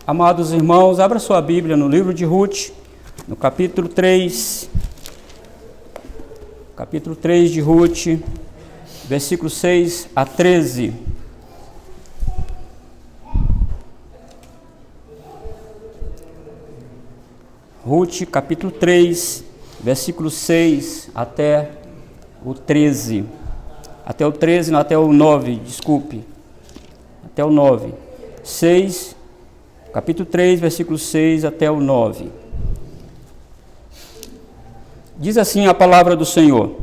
Amados irmãos, abra sua Bíblia no livro de Ruth, no capítulo 3. Capítulo 3 de Ruth, versículos 6 a 13. Ruth, capítulo 3, versículo 6 até o 13. Até o 13, não, até o 9, desculpe. Até o 9. 6, capítulo 3, versículo 6 até o 9. Diz assim a palavra do Senhor: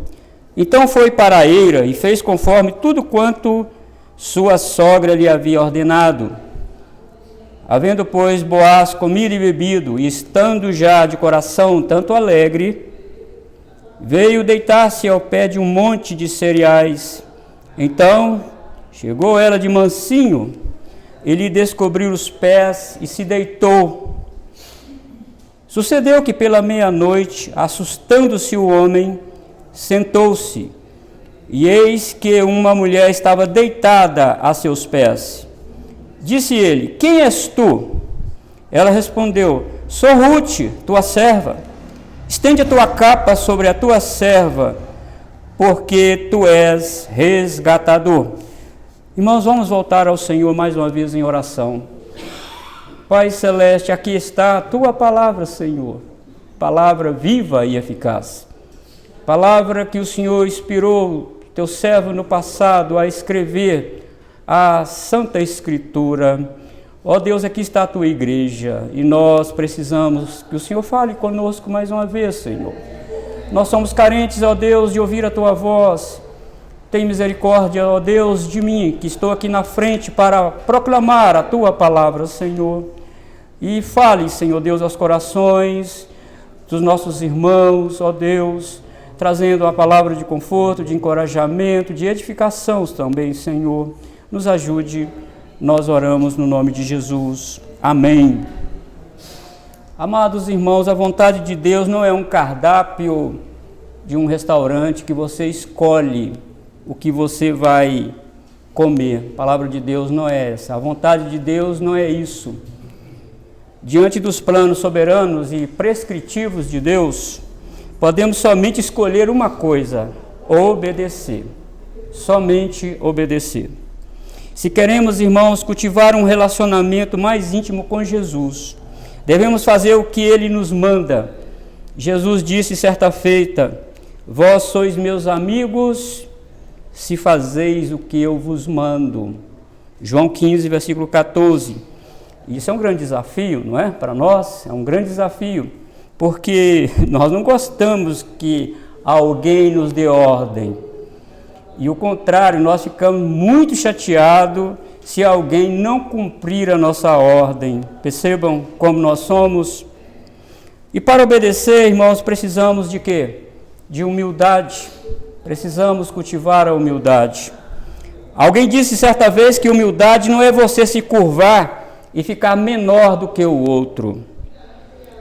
Então foi para a eira e fez conforme tudo quanto sua sogra lhe havia ordenado. Havendo, pois, Boaz comido e bebido, e estando já de coração tanto alegre, veio deitar-se ao pé de um monte de cereais. Então chegou ela de mansinho, e lhe descobriu os pés, e se deitou. Sucedeu que pela meia-noite, assustando-se o homem, sentou-se, e eis que uma mulher estava deitada a seus pés. Disse ele: Quem és tu? Ela respondeu: Sou Ruth, tua serva. Estende a tua capa sobre a tua serva, porque tu és resgatador. Irmãos, vamos voltar ao Senhor mais uma vez em oração. Pai Celeste, aqui está a tua palavra, Senhor, palavra viva e eficaz, palavra que o Senhor inspirou teu servo no passado a escrever a Santa Escritura. Ó Deus, aqui está a tua igreja e nós precisamos que o Senhor fale conosco mais uma vez, Senhor. Nós somos carentes, ó Deus, de ouvir a tua voz. Tem misericórdia, ó Deus, de mim, que estou aqui na frente para proclamar a tua palavra, Senhor. E fale, Senhor Deus, aos corações dos nossos irmãos, ó Deus, trazendo a palavra de conforto, de encorajamento, de edificação também, Senhor. Nos ajude, nós oramos no nome de Jesus. Amém. Amados irmãos, a vontade de Deus não é um cardápio de um restaurante que você escolhe o que você vai comer. A palavra de Deus não é essa. A vontade de Deus não é isso. Diante dos planos soberanos e prescritivos de Deus, podemos somente escolher uma coisa: obedecer. Somente obedecer. Se queremos, irmãos, cultivar um relacionamento mais íntimo com Jesus, devemos fazer o que Ele nos manda. Jesus disse certa feita: Vós sois meus amigos, se fazeis o que eu vos mando. João 15, versículo 14. Isso é um grande desafio, não é? Para nós é um grande desafio, porque nós não gostamos que alguém nos dê ordem. E o contrário, nós ficamos muito chateados se alguém não cumprir a nossa ordem. Percebam como nós somos. E para obedecer, irmãos, precisamos de quê? De humildade. Precisamos cultivar a humildade. Alguém disse certa vez que humildade não é você se curvar e ficar menor do que o outro,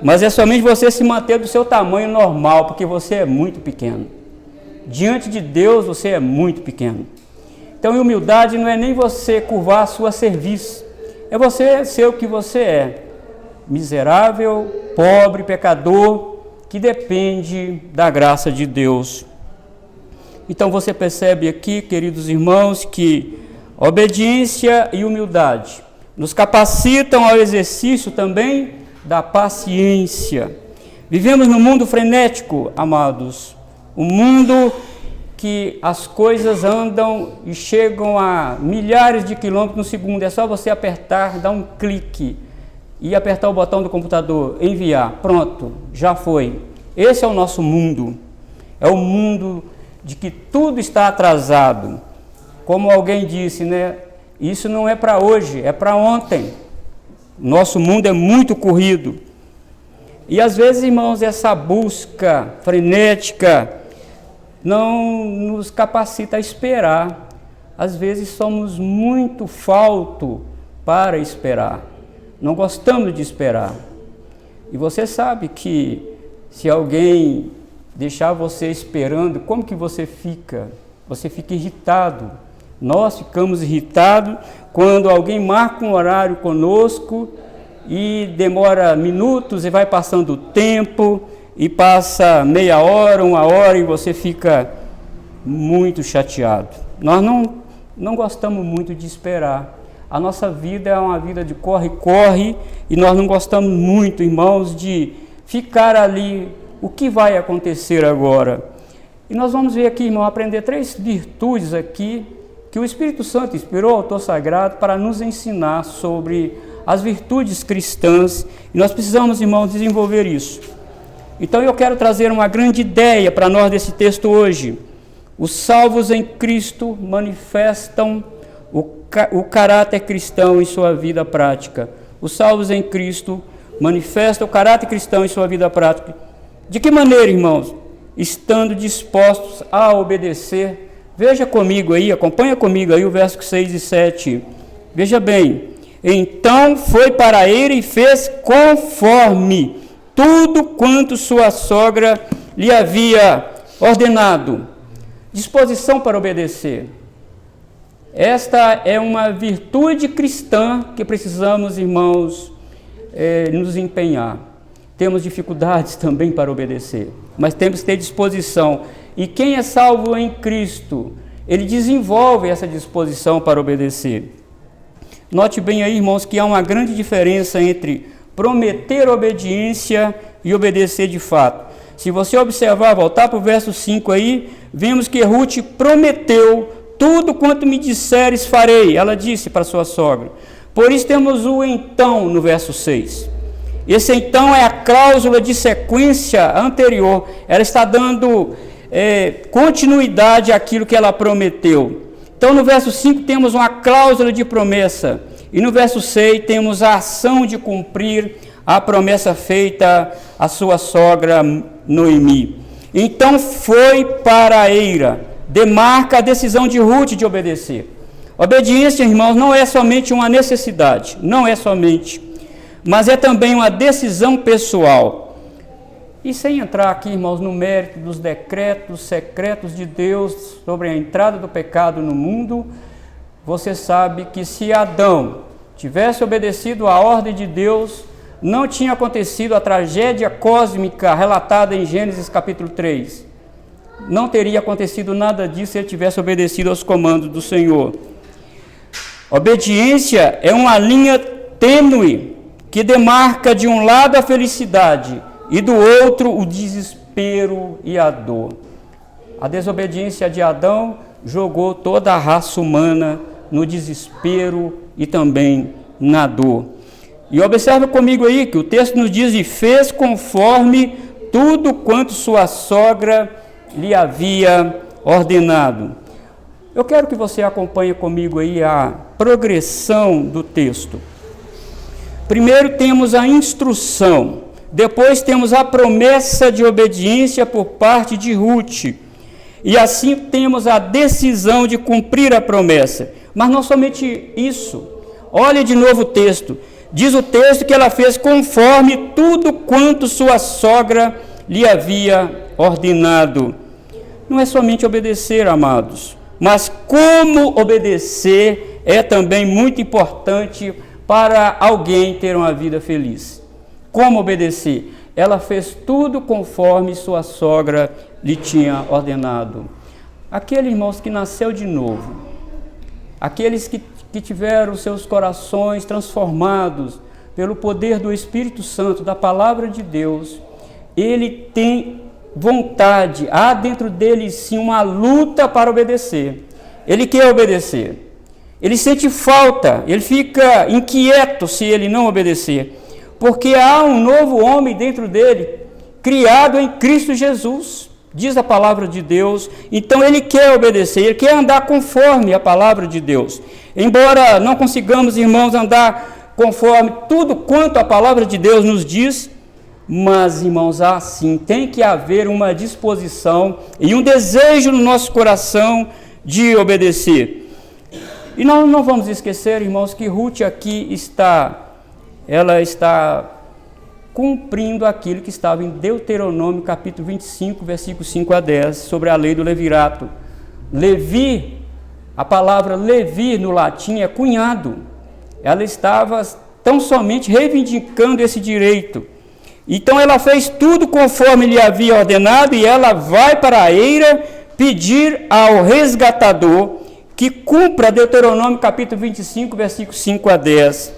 mas é somente você se manter do seu tamanho normal, porque você é muito pequeno. Diante de Deus você é muito pequeno. Então humildade não é nem você curvar a sua cerviz, é você ser o que você é, miserável, pobre, pecador, que depende da graça de Deus. Então você percebe aqui, queridos irmãos, que obediência e humildade nos capacitam ao exercício também da paciência. Vivemos num mundo frenético, amados, um mundo que as coisas andam e chegam a milhares de quilômetros no segundo. É só você apertar, dar um clique e apertar o botão do computador, enviar, pronto, já foi. Esse é o nosso mundo. É o mundo de que tudo está atrasado. Como alguém disse, né? Isso não é para hoje, é para ontem. Nosso mundo é muito corrido. E às vezes, irmãos, essa busca frenética não nos capacita a esperar. Às vezes somos muito faltos para esperar. Não gostamos de esperar. E você sabe que se alguém deixar você esperando, como que você fica? Você fica irritado. Nós ficamos irritados quando alguém marca um horário conosco e demora minutos e vai passando o tempo e passa meia hora, 1 hora e você fica muito chateado. Nós não gostamos muito de esperar. A nossa vida é uma vida de corre-corre e nós não gostamos muito, irmãos, de ficar ali. O que vai acontecer agora? E nós vamos ver aqui, irmão, aprender 3 virtudes aqui que o Espírito Santo inspirou o autor sagrado para nos ensinar sobre as virtudes cristãs. E nós precisamos, irmãos, desenvolver isso. Então eu quero trazer uma grande ideia para nós desse texto hoje. Os salvos em Cristo manifestam o caráter cristão em sua vida prática. Os salvos em Cristo manifestam o caráter cristão em sua vida prática. De que maneira, irmãos? Estando dispostos a obedecer. Veja comigo aí, acompanha comigo aí o verso 6 e 7. Veja bem. Então foi para a eira e fez conforme tudo quanto sua sogra lhe havia ordenado. Disposição para obedecer. Esta é uma virtude cristã que precisamos, irmãos, nos empenhar. Temos dificuldades também para obedecer, mas temos que ter disposição. E quem é salvo em Cristo, ele desenvolve essa disposição para obedecer. Note bem aí, irmãos, que há uma grande diferença entre prometer obediência e obedecer de fato. Se você observar, voltar para o verso 5 aí, vemos que Ruth prometeu: tudo quanto me disseres farei. Ela disse para sua sogra. Por isso temos o então no verso 6. Esse então é a cláusula de sequência anterior. Ela está dando continuidade àquilo que ela prometeu. Então no verso 5 temos uma cláusula de promessa. E no verso 6 temos a ação de cumprir a promessa feita à sua sogra Noemi. Então foi para a eira. Demarca a decisão de Ruth de obedecer. Obediência, irmãos, não é somente uma necessidade, não é somente, mas é também uma decisão pessoal. E sem entrar aqui, irmãos, no mérito dos decretos secretos de Deus sobre a entrada do pecado no mundo, você sabe que se Adão tivesse obedecido à ordem de Deus, não tinha acontecido a tragédia cósmica relatada em Gênesis capítulo 3. Não teria acontecido nada disso se ele tivesse obedecido aos comandos do Senhor. Obediência é uma linha tênue que demarca de um lado a felicidade e do outro o desespero e a dor. A desobediência de Adão jogou toda a raça humana no desespero e também na dor. E observa comigo aí que o texto nos diz: e fez conforme tudo quanto sua sogra lhe havia ordenado. Eu quero que você acompanhe comigo aí a progressão do texto. Primeiro temos a instrução, depois temos a promessa de obediência por parte de Ruth, e assim temos a decisão de cumprir a promessa. Mas não somente isso, olha de novo o texto. Diz o texto que ela fez conforme tudo quanto sua sogra lhe havia ordenado. Não é somente obedecer, amados, mas como obedecer é também muito importante para alguém ter uma vida feliz. Como obedecer? Ela fez tudo conforme sua sogra lhe tinha ordenado. Aquele, irmãos, que nasceu de novo, aqueles que tiveram seus corações transformados pelo poder do Espírito Santo, da palavra de Deus, ele tem vontade, há dentro dele sim uma luta para obedecer. Ele quer obedecer. Ele sente falta, ele fica inquieto se ele não obedecer, porque há um novo homem dentro dele, criado em Cristo Jesus, diz a palavra de Deus. Então ele quer obedecer, ele quer andar conforme a palavra de Deus. Embora não consigamos, irmãos, andar conforme tudo quanto a palavra de Deus nos diz, mas, irmãos, assim, tem que haver uma disposição e um desejo no nosso coração de obedecer. E nós não vamos esquecer, irmãos, que Ruth aqui ela está cumprindo aquilo que estava em Deuteronômio capítulo 25, versículos 5 a 10, sobre a lei do levirato. Levi, a palavra Levi no latim é cunhado. Ela estava tão somente reivindicando esse direito. Então ela fez tudo conforme lhe havia ordenado, e ela vai para a eira pedir ao resgatador que cumpra Deuteronômio capítulo 25, versículos 5 a 10.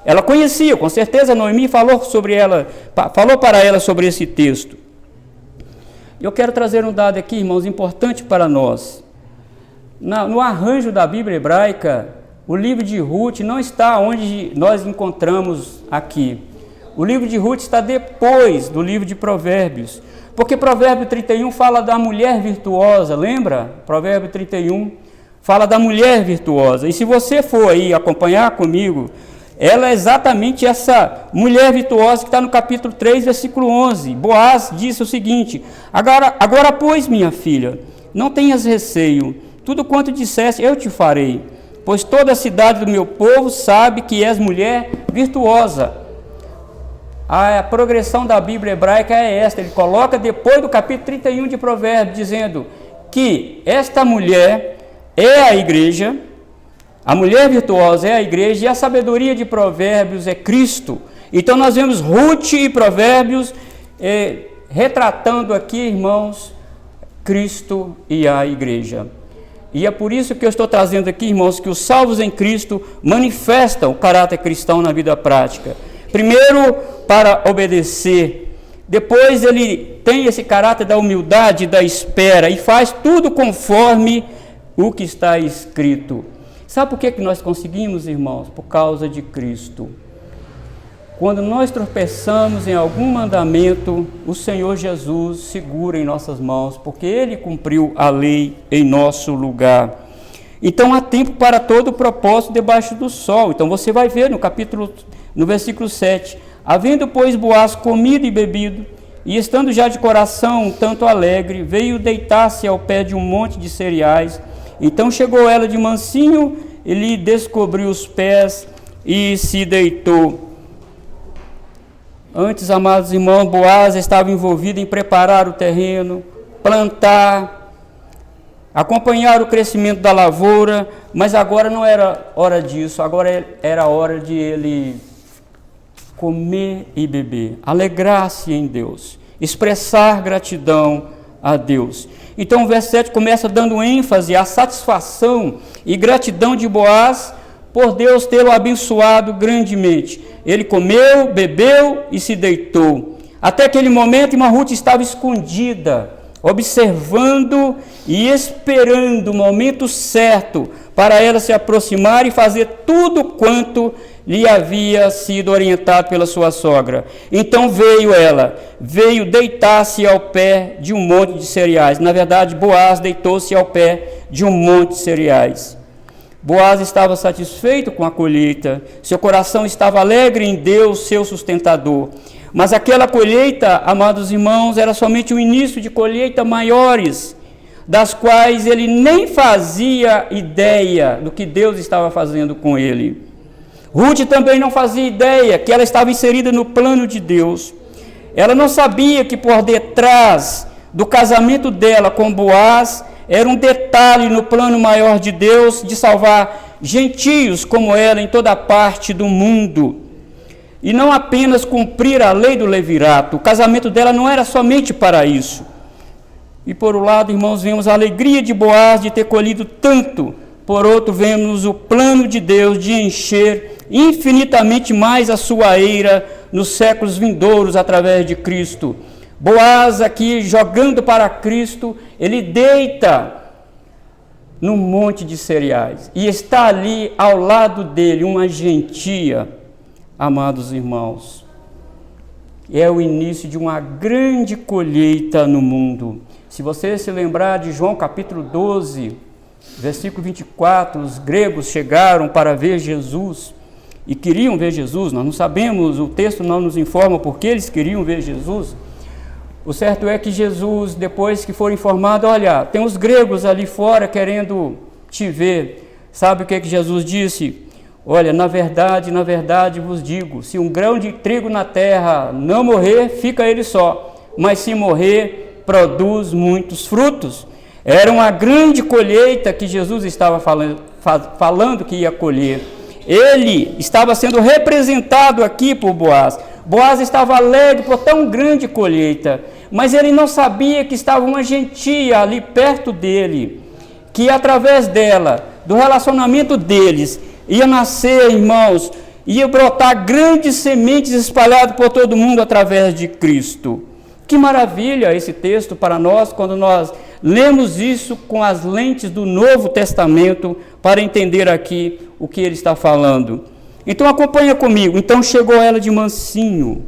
Ela conhecia, com certeza Noemi falou para ela sobre esse texto. Eu quero trazer um dado aqui, irmãos, importante para nós. No arranjo da Bíblia hebraica, o livro de Ruth não está onde nós encontramos aqui. O livro de Ruth está depois do livro de Provérbios, porque Provérbio 31 fala da mulher virtuosa, lembra? Provérbio 31 fala da mulher virtuosa, e se você for aí acompanhar comigo, ela é exatamente essa mulher virtuosa que está no capítulo 3, versículo 11. Boaz disse o seguinte: agora pois, minha filha, não tenhas receio, tudo quanto disseste eu te farei, pois toda a cidade do meu povo sabe que és mulher virtuosa. A progressão da Bíblia hebraica é esta, ele coloca depois do capítulo 31 de Provérbios, dizendo que esta mulher é a igreja, a mulher virtuosa é a igreja, e a sabedoria de Provérbios é Cristo. Então nós vemos Ruth e Provérbios retratando aqui, irmãos, Cristo e a igreja. E é por isso que eu estou trazendo aqui, irmãos, que os salvos em Cristo manifestam o caráter cristão na vida prática. Primeiro, para obedecer. Depois ele tem esse caráter da humildade, da espera, e faz tudo conforme o que está escrito. Sabe por que nós conseguimos, irmãos? Por causa de Cristo. Quando nós tropeçamos em algum mandamento, o Senhor Jesus segura em nossas mãos, porque Ele cumpriu a lei em nosso lugar. Então há tempo para todo o propósito debaixo do sol. Então você vai ver no versículo 7, havendo, pois, Boaz comido e bebido, e estando já de coração um tanto alegre, veio deitar-se ao pé de um monte de cereais. Então chegou ela de mansinho, e lhe descobriu os pés e se deitou. Antes, amados irmãos, Boaz estava envolvido em preparar o terreno, plantar, acompanhar o crescimento da lavoura, mas agora não era hora disso, agora era hora de ele comer e beber, alegrar-se em Deus, expressar gratidão a Deus. Então o verso 7 começa dando ênfase à satisfação e gratidão de Boaz por Deus tê-lo abençoado grandemente. Ele comeu, bebeu e se deitou. Até aquele momento, irmã Ruth estava escondida, observando e esperando o momento certo para ela se aproximar e fazer tudo quanto lhe havia sido orientado pela sua sogra. Então veio deitar-se ao pé de um monte de cereais. Na verdade, Boaz deitou-se ao pé de um monte de cereais. Boaz estava satisfeito com a colheita, seu coração estava alegre em Deus, seu sustentador. Mas aquela colheita, amados irmãos, era somente o início de colheitas maiores, das quais ele nem fazia ideia do que Deus estava fazendo com ele. Ruth também não fazia ideia que ela estava inserida no plano de Deus. Ela não sabia que por detrás do casamento dela com Boaz era um detalhe no plano maior de Deus de salvar gentios como ela em toda parte do mundo. E não apenas cumprir a lei do levirato, o casamento dela não era somente para isso. E por um lado, irmãos, vemos a alegria de Boaz de ter colhido tanto, por outro vemos o plano de Deus de encher infinitamente mais a sua eira nos séculos vindouros através de Cristo. Boaz aqui, jogando para Cristo, ele deita num monte de cereais, e está ali ao lado dele uma gentia, amados irmãos. É o início de uma grande colheita no mundo. Se você se lembrar de João capítulo 12, versículo 24, os gregos chegaram para ver Jesus, e queriam ver Jesus, nós não sabemos, o texto não nos informa porque eles queriam ver Jesus. O certo é que Jesus, depois que for informado, olha, tem os gregos ali fora querendo te ver. Sabe o que Jesus disse? Olha, na verdade vos digo, se um grão de trigo na terra não morrer, fica ele só, mas se morrer, produz muitos frutos. Era uma grande colheita que Jesus estava falando que ia colher. ele estava sendo representado aqui por Boaz. Boaz estava alegre por tão grande colheita, mas ele não sabia que estava uma gentia ali perto dele, que através dela, do relacionamento deles, ia nascer, irmãos, ia brotar grandes sementes espalhadas por todo mundo através de Cristo. Que maravilha esse texto para nós, quando nós lemos isso com as lentes do Novo Testamento, para entender aqui o que ele está falando. Então acompanha comigo. Então chegou ela de mansinho,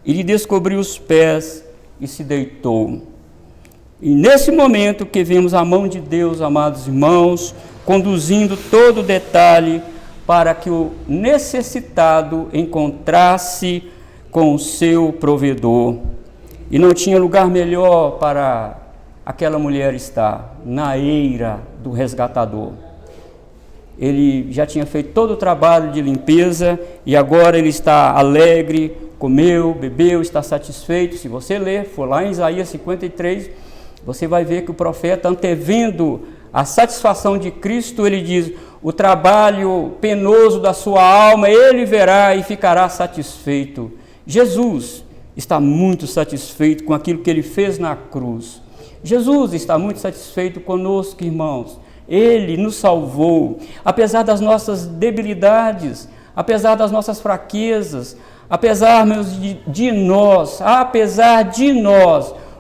e lhe descobriu os pés, e se deitou. E nesse momento que vemos a mão de Deus, amados irmãos, conduzindo todo o detalhe para que o necessitado encontrasse com o seu provedor. E não tinha lugar melhor para aquela mulher estar, na eira do resgatador. Ele já tinha feito todo o trabalho de limpeza e agora ele está alegre, comeu, bebeu, está satisfeito. Se você ler, for lá em Isaías 53, você vai ver que o profeta, antevendo a satisfação de Cristo, ele diz: o trabalho penoso da sua alma ele verá e ficará satisfeito. Jesus está muito satisfeito com aquilo que ele fez na cruz. Jesus está muito satisfeito conosco, irmãos. Ele nos salvou, apesar das nossas debilidades, apesar das nossas fraquezas, apesar de nós,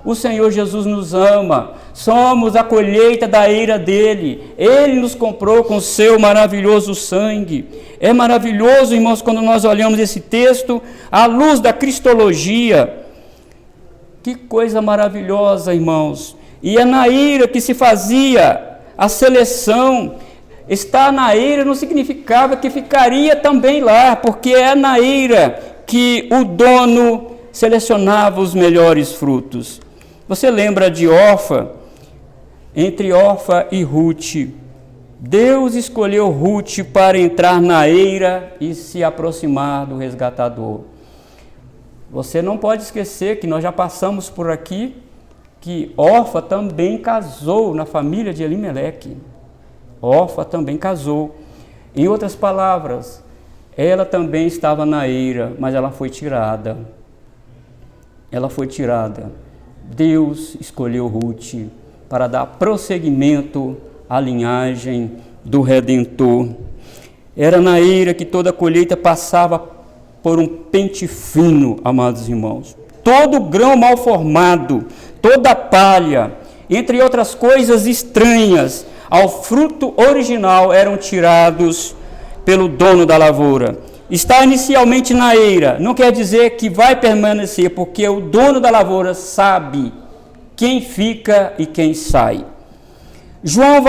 o Senhor Jesus nos ama. Somos a colheita da eira dele. Ele nos comprou com o seu maravilhoso sangue. É maravilhoso, irmãos, quando nós olhamos esse texto à luz da cristologia. Que coisa maravilhosa, irmãos. E é na eira que se fazia a seleção. Estar na eira não significava que ficaria também lá, porque é na eira que o dono selecionava os melhores frutos. Você lembra de Orfa? Entre Orfa e Ruth, Deus escolheu Ruth para entrar na eira e se aproximar do resgatador. Você não pode esquecer que nós já passamos por aqui, que Orfa também casou na família de Elimeleque. Orfa também casou. Em outras palavras, ela também estava na eira, mas ela foi tirada. Ela foi tirada. Deus escolheu Ruth para dar prosseguimento à linhagem do Redentor. Era na eira que toda a colheita passava por um pente fino, amados irmãos. Todo grão mal formado, toda palha, entre outras coisas estranhas ao fruto original, eram tirados pelo dono da lavoura. Está inicialmente na eira, não quer dizer que vai permanecer, porque o dono da lavoura sabe quem fica e quem sai. João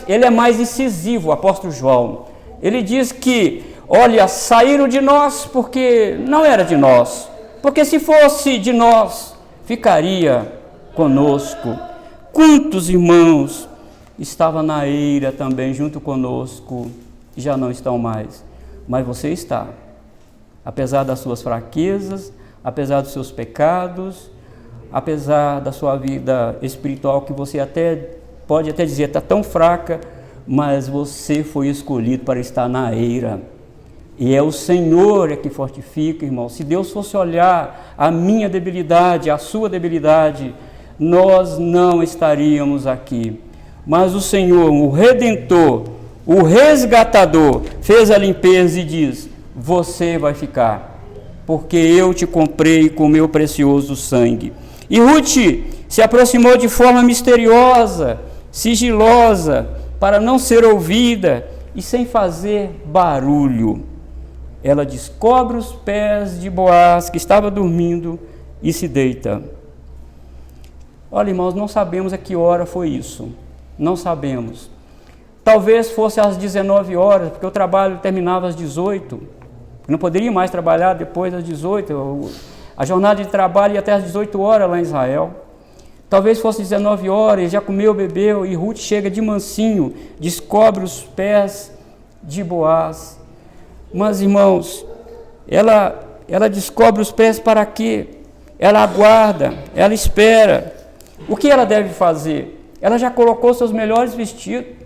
ele é mais incisivo, o apóstolo João. Ele diz que, olha, saíram de nós porque não era de nós, porque se fosse de nós, ficaria conosco. Quantos irmãos estavam na eira também junto conosco e já não estão mais? Mas você está, apesar das suas fraquezas, apesar dos seus pecados, apesar da sua vida espiritual, que você pode até dizer está tão fraca, mas você foi escolhido para estar na eira. E é o Senhor que fortifica, irmão. Se Deus fosse olhar a minha debilidade, a sua debilidade, nós não estaríamos aqui. Mas o Senhor, o Redentor, o resgatador, fez a limpeza e diz: você vai ficar, porque eu te comprei com o meu precioso sangue. E Ruth se aproximou de forma misteriosa, sigilosa, para não ser ouvida e sem fazer barulho. Ela descobre os pés de Boaz, que estava dormindo, e se deita. Olha, irmãos, não sabemos a que hora foi isso. Não sabemos. Talvez fosse às 19 horas, porque o trabalho terminava às 18. Não poderia mais trabalhar depois das 18. A jornada de trabalho ia até às 18 horas lá em Israel. Talvez fosse 19 horas, já comeu, bebeu, e Ruth chega de mansinho, descobre os pés de Boaz. Mas, irmãos, ela descobre os pés para quê? Ela aguarda, ela espera. O que ela deve fazer? Ela já colocou seus melhores vestidos.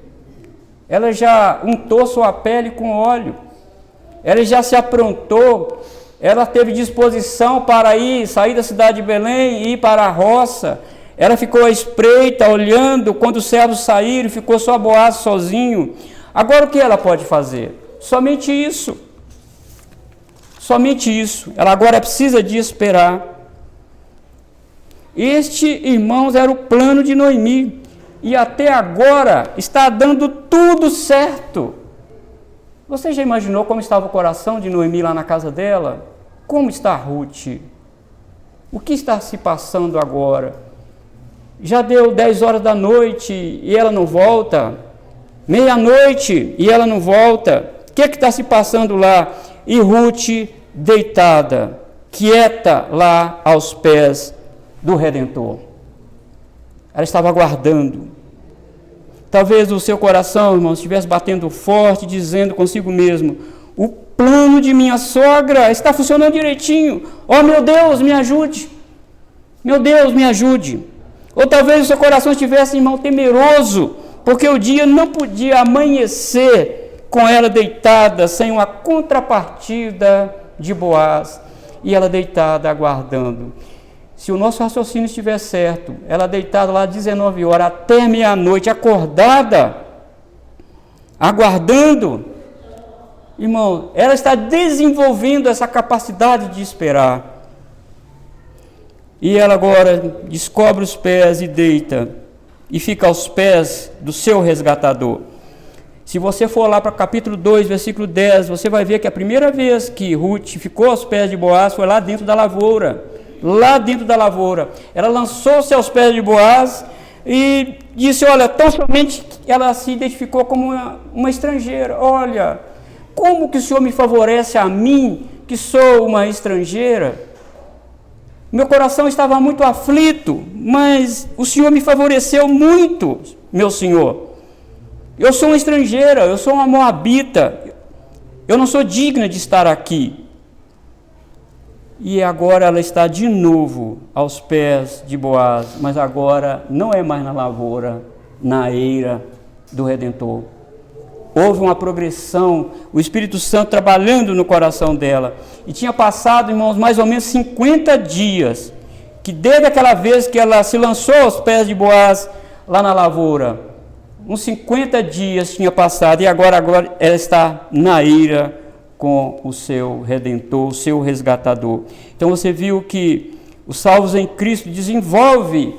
ela já untou sua pele com óleo, ela já se aprontou, ela teve disposição para sair da cidade de Belém e ir para a roça. Ela ficou à espreita, olhando, quando os servos saíram, ficou só Boaz sozinho. Agora o que ela pode fazer? Somente isso. Somente isso. Ela agora precisa de esperar. Este, irmãos, era o plano de Noemi. E até agora está dando tudo certo. Você já imaginou como estava o coração de Noemi lá na casa dela? Como está Ruth? O que está se passando agora? Já deu 10 horas da noite e ela não volta. Meia-noite e ela não volta. O que está se passando lá? E Ruth deitada, quieta lá aos pés do Redentor. Ela estava aguardando. Talvez o seu coração, irmão, estivesse batendo forte, dizendo consigo mesmo: o plano de minha sogra está funcionando direitinho. Oh, meu Deus, me ajude. Meu Deus, me ajude. Ou talvez o seu coração estivesse, irmão, temeroso, porque o dia não podia amanhecer com ela deitada, sem uma contrapartida de Boaz, e ela deitada, aguardando. Se o nosso raciocínio estiver certo, ela deitada lá 19 horas, até meia-noite, acordada, aguardando, irmão, ela está desenvolvendo essa capacidade de esperar. E ela agora descobre os pés e deita, e fica aos pés do seu resgatador. Se você for lá para o capítulo 2, versículo 10, você vai ver que a primeira vez que Ruth ficou aos pés de Boaz foi lá dentro da lavoura. Lá dentro da lavoura. Ela lançou-se aos pés de Boaz e disse: olha, tão somente ela se identificou como uma estrangeira. Olha, como que o Senhor me favorece a mim, que sou uma estrangeira? Meu coração estava muito aflito, mas o Senhor me favoreceu muito, meu Senhor. Eu sou uma estrangeira, eu sou uma moabita, eu não sou digna de estar aqui. E agora ela está de novo aos pés de Boaz, mas agora não é mais na lavoura, na eira do Redentor. Houve uma progressão, o Espírito Santo trabalhando no coração dela. E tinha passado, irmãos, mais ou menos 50 dias, que desde aquela vez que ela se lançou aos pés de Boaz, lá na lavoura, uns 50 dias tinha passado, e agora ela está na eira com o seu Redentor, o seu resgatador. Então você viu que os salvos em Cristo desenvolve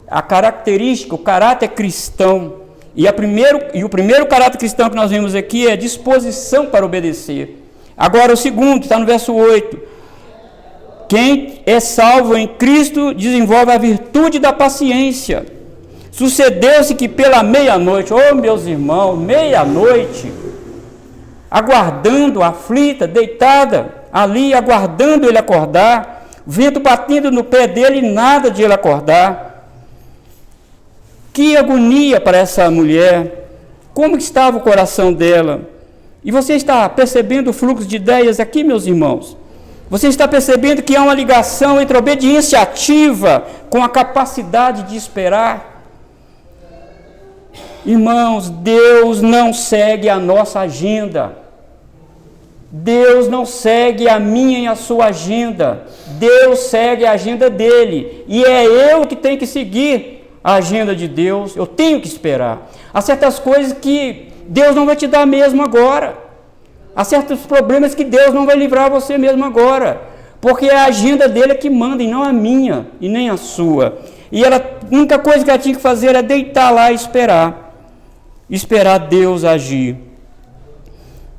a característica, o caráter cristão. E o primeiro caráter cristão que nós vemos aqui é disposição para obedecer. Agora o segundo, está no verso 8. Quem é salvo em Cristo desenvolve a virtude da paciência. Sucedeu-se que pela meia-noite, oh meus irmãos, meia-noite, aguardando, aflita, deitada ali, aguardando ele acordar, vento batendo no pé dele e nada de ele acordar. Que agonia para essa mulher, como estava o coração dela. E você está percebendo o fluxo de ideias aqui, meus irmãos? Você está percebendo que há uma ligação entre a obediência ativa com a capacidade de esperar? Irmãos, Deus não segue a nossa agenda. Deus não segue a minha e a sua agenda. Deus segue a agenda dele. E é eu que tenho que seguir a agenda de Deus. Eu tenho que esperar. Há certas coisas que Deus não vai te dar mesmo agora. Há certos problemas que Deus não vai livrar você mesmo agora. Porque é a agenda dele que manda, e não a minha, e nem a sua. E a única coisa que ela tinha que fazer era deitar lá e esperar. Esperar Deus agir.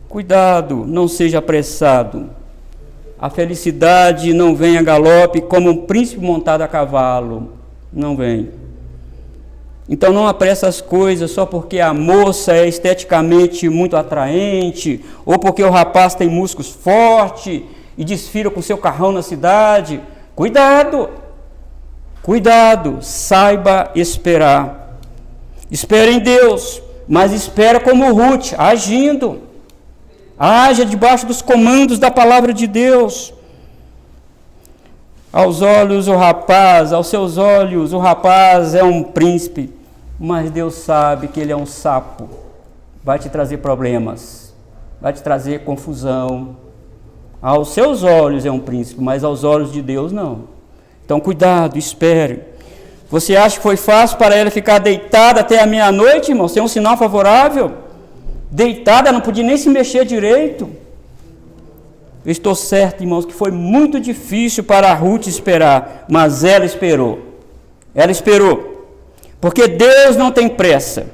Cuidado, não seja apressado. A felicidade não vem a galope como um príncipe montado a cavalo. Não vem. Então não apressa as coisas só porque a moça é esteticamente muito atraente, ou porque o rapaz tem músculos fortes e desfila com seu carrão na cidade. Cuidado! Cuidado, saiba esperar. Espere em Deus, mas espera como Ruth, agindo. Haja debaixo dos comandos da palavra de Deus. Aos seus olhos, o rapaz é um príncipe, mas Deus sabe que ele é um sapo. vai te trazer problemas, vai te trazer confusão. Aos seus olhos é um príncipe, mas aos olhos de Deus não. Então cuidado, espere. Você acha que foi fácil para ela ficar deitada até a meia-noite, irmão? Sem um sinal favorável? Deitada, não podia nem se mexer direito. Eu estou certo, irmãos, que foi muito difícil para a Ruth esperar, mas ela esperou. Ela esperou. Porque Deus não tem pressa.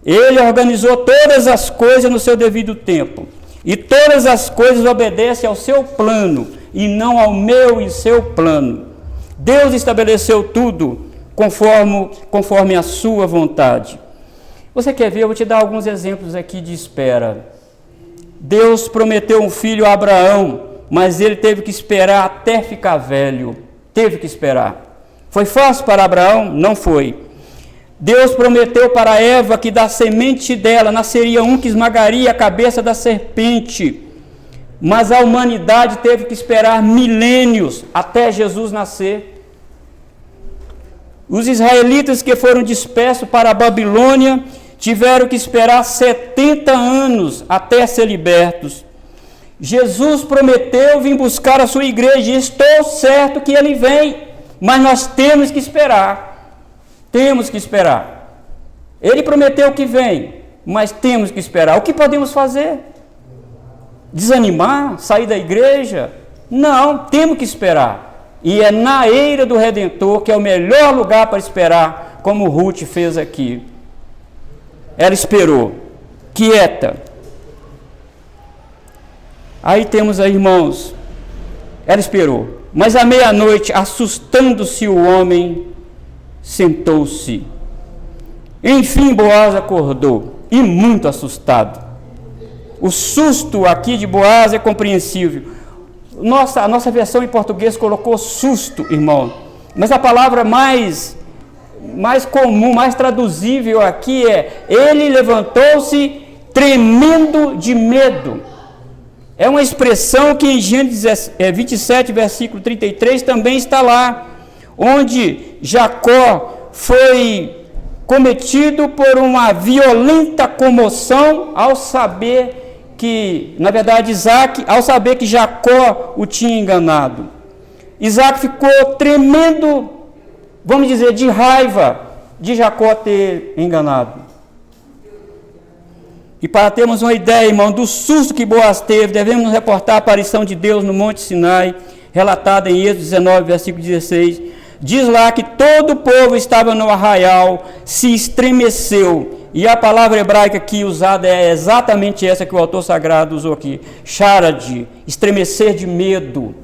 Ele organizou todas as coisas no seu devido tempo. E todas as coisas obedecem ao seu plano, e não ao meu e seu plano. Deus estabeleceu tudo conforme a sua vontade. Você quer ver? Eu vou te dar alguns exemplos aqui de espera. Deus prometeu um filho a Abraão, mas ele teve que esperar até ficar velho. Teve que esperar. Foi fácil para Abraão? Não foi. Deus prometeu para Eva que da semente dela nasceria um que esmagaria a cabeça da serpente. Mas a humanidade teve que esperar milênios até Jesus nascer. Os israelitas que foram dispersos para a Babilônia tiveram que esperar 70 anos até ser libertos. Jesus prometeu vir buscar a sua igreja, e estou certo que ele vem, mas nós temos que esperar. Temos que esperar. Ele prometeu que vem, mas temos que esperar. O que podemos fazer? Desanimar? Sair da igreja? Não, temos que esperar. E é na eira do Redentor que é o melhor lugar para esperar, como Ruth fez aqui. Ela esperou, quieta. Aí temos aí, irmãos, ela esperou. Mas à meia-noite, assustando-se o homem, sentou-se. Enfim, Boaz acordou, e muito assustado. O susto aqui de Boaz é compreensível. A nossa versão em português colocou susto, irmão. Mas a palavra mais comum, mais traduzível aqui é: ele levantou-se tremendo de medo. É uma expressão que em Gênesis 27, versículo 33, também está lá, onde Jacó foi cometido por uma violenta comoção ao saber que, na verdade, Isaac, ao saber que Jacó o tinha enganado. Isaac ficou tremendo, vamos dizer, de raiva de Jacó ter enganado. E para termos uma ideia, irmão, do susto que Boaz teve, devemos nos reportar a aparição de Deus no Monte Sinai, relatada em Êxodo 19, versículo 16. Diz lá que todo o povo estava no arraial, se estremeceu. E a palavra hebraica aqui usada é exatamente essa que o autor sagrado usou aqui. Charad, estremecer de medo.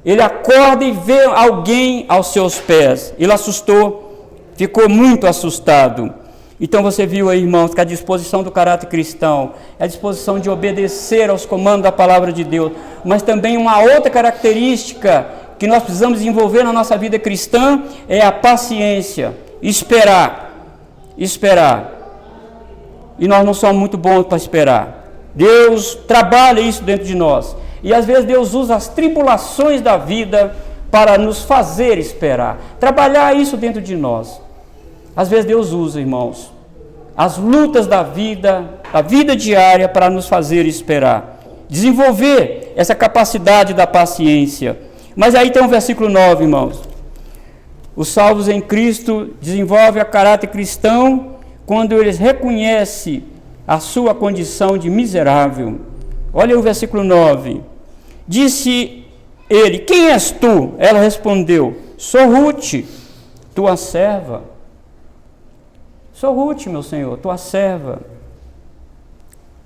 Ele acorda e vê alguém aos seus pés. Ele assustou, ficou muito assustado. Então você viu aí, irmãos, que a disposição do caráter cristão é a disposição de obedecer aos comandos da palavra de Deus, mas também uma outra característica que nós precisamos desenvolver na nossa vida cristã é a paciência, esperar. E nós não somos muito bons para esperar. Deus trabalha isso dentro de nós. E às vezes Deus usa as tribulações da vida para nos fazer esperar. Trabalhar isso dentro de nós. Às vezes Deus usa, irmãos, as lutas da vida, a vida diária para nos fazer esperar. Desenvolver essa capacidade da paciência. Mas aí tem um versículo 9, irmãos. Os salvos em Cristo desenvolvem a caráter cristão quando eles reconhecem a sua condição de miserável. Olha o versículo 9. Disse ele: quem és tu? Ela respondeu: sou Ruth, tua serva. Sou Ruth, meu Senhor, tua serva.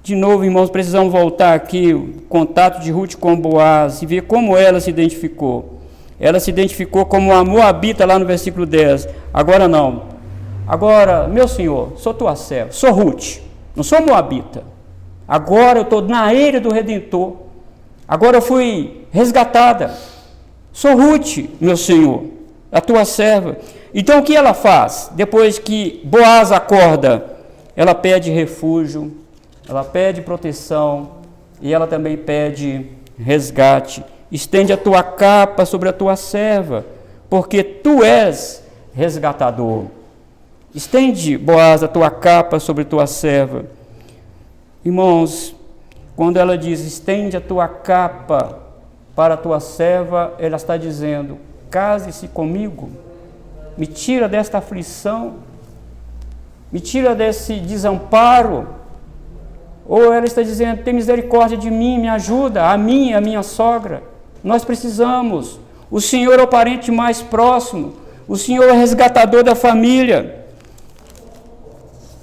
De novo, irmãos, precisamos voltar aqui, o contato de Ruth com Boaz, e ver como ela se identificou. Ela se identificou como uma moabita lá no versículo 10. Agora não. Agora, meu Senhor, sou tua serva, sou Ruth, não sou moabita. Agora eu estou na eira do Redentor. Agora eu fui resgatada. Sou Ruth, meu Senhor, a tua serva. Então o que ela faz? Depois que Boaz acorda, ela pede refúgio, ela pede proteção e ela também pede resgate. Estende a tua capa sobre a tua serva, porque tu és resgatador. Estende, Boaz, a tua capa sobre tua serva. Irmãos, quando ela diz, estende a tua capa para a tua serva, ela está dizendo, case-se comigo, me tira desta aflição, me tira desse desamparo. Ou ela está dizendo, tem misericórdia de mim, me ajuda, a mim e a minha sogra. Nós precisamos. O Senhor é o parente mais próximo. O Senhor é o resgatador da família.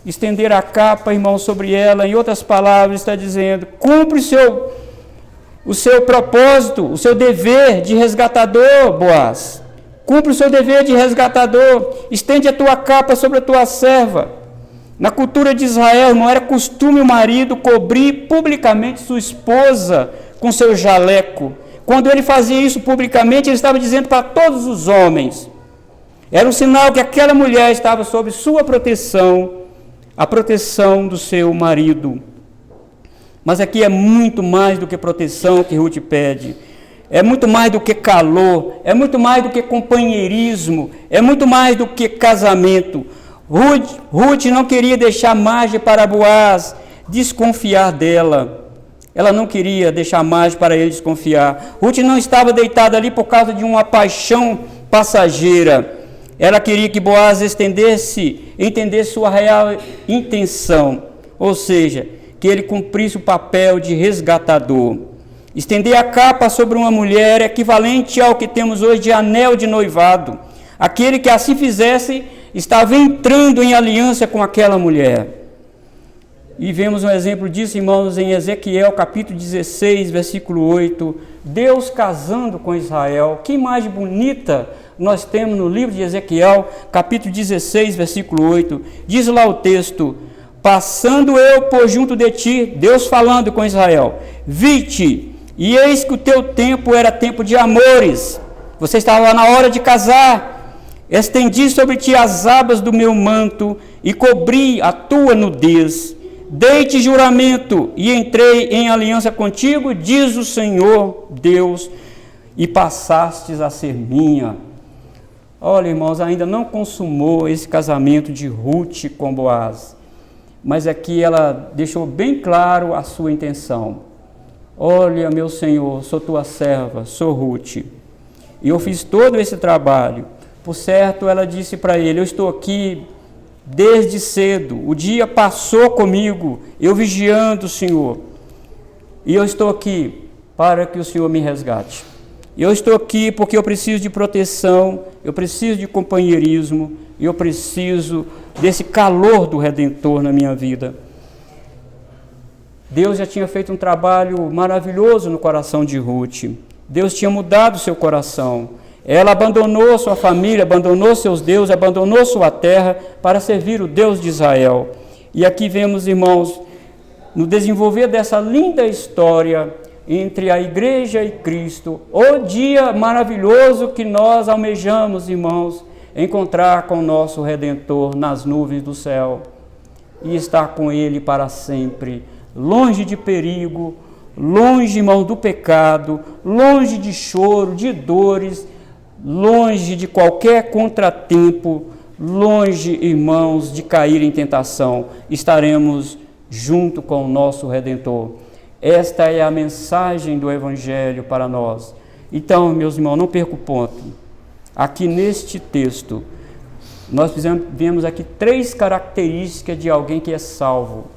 Estender a capa, irmão, sobre ela, em outras palavras, está dizendo, cumpre o seu propósito, o seu dever de resgatador, Boaz. Cumpre o seu dever de resgatador. Estende a tua capa sobre a tua serva. Na cultura de Israel, irmão, era costume o marido cobrir publicamente sua esposa com seu jaleco. Quando ele fazia isso publicamente, ele estava dizendo para todos os homens. Era um sinal que aquela mulher estava sob sua proteção, a proteção do seu marido. Mas aqui é muito mais do que proteção que Ruth pede. É muito mais do que calor, é muito mais do que companheirismo, é muito mais do que casamento. Ruth não queria deixar margem para Boaz desconfiar dela. Ela não queria deixar margem para ele desconfiar. Ruth não estava deitada ali por causa de uma paixão passageira. Ela queria que Boaz entendesse sua real intenção, ou seja, que ele cumprisse o papel de resgatador. Estender a capa sobre uma mulher é equivalente ao que temos hoje de anel de noivado. Aquele que assim fizesse estava entrando em aliança com aquela mulher. E vemos um exemplo disso, irmãos, em Ezequiel, capítulo 16, versículo 8. Deus casando com Israel. Que imagem bonita nós temos no livro de Ezequiel, capítulo 16, versículo 8. Diz lá o texto, passando eu por junto de ti, Deus falando com Israel, vi-te, e eis que o teu tempo era tempo de amores. Você estava na hora de casar. Estendi sobre ti as abas do meu manto e cobri a tua nudez. Dei-te juramento e entrei em aliança contigo, diz o Senhor Deus, e passastes a ser minha. Olha, irmãos, ainda não consumou esse casamento de Ruth com Boaz, mas aqui ela deixou bem claro a sua intenção. Olha, meu Senhor, sou tua serva, sou Ruth, e eu fiz todo esse trabalho. Por certo, ela disse para ele, eu estou aqui desde cedo, o dia passou comigo, eu vigiando o Senhor, e eu estou aqui para que o Senhor me resgate. Eu estou aqui porque eu preciso de proteção, eu preciso de companheirismo, e eu preciso desse calor do Redentor na minha vida. Deus já tinha feito um trabalho maravilhoso no coração de Ruth. Deus tinha mudado seu coração. Ela abandonou sua família, abandonou seus deuses, abandonou sua terra para servir o Deus de Israel. E aqui vemos, irmãos, no desenvolver dessa linda história entre a igreja e Cristo, o dia maravilhoso que nós almejamos, irmãos, encontrar com o nosso Redentor nas nuvens do céu e estar com Ele para sempre, longe de perigo, longe, irmão, do pecado, longe de choro, de dores, longe de qualquer contratempo, longe, irmãos, de cair em tentação. Estaremos junto com o nosso Redentor. Esta é a mensagem do Evangelho para nós. Então, meus irmãos, não perca o ponto. Aqui neste texto, nós vemos aqui 3 características de alguém que é salvo.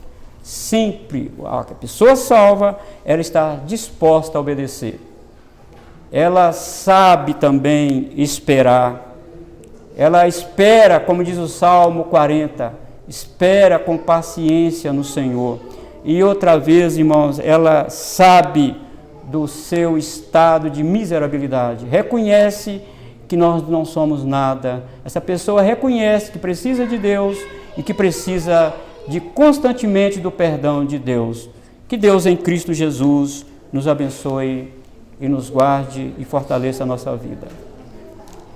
Sempre, a pessoa salva, ela está disposta a obedecer. Ela sabe também esperar. Ela espera, como diz o Salmo 40, espera com paciência no Senhor. E outra vez, irmãos, ela sabe do seu estado de miserabilidade. Reconhece que nós não somos nada. Essa pessoa reconhece que precisa de Deus e que precisa constantemente do perdão de Deus. Que Deus em Cristo Jesus nos abençoe e nos guarde e fortaleça a nossa vida.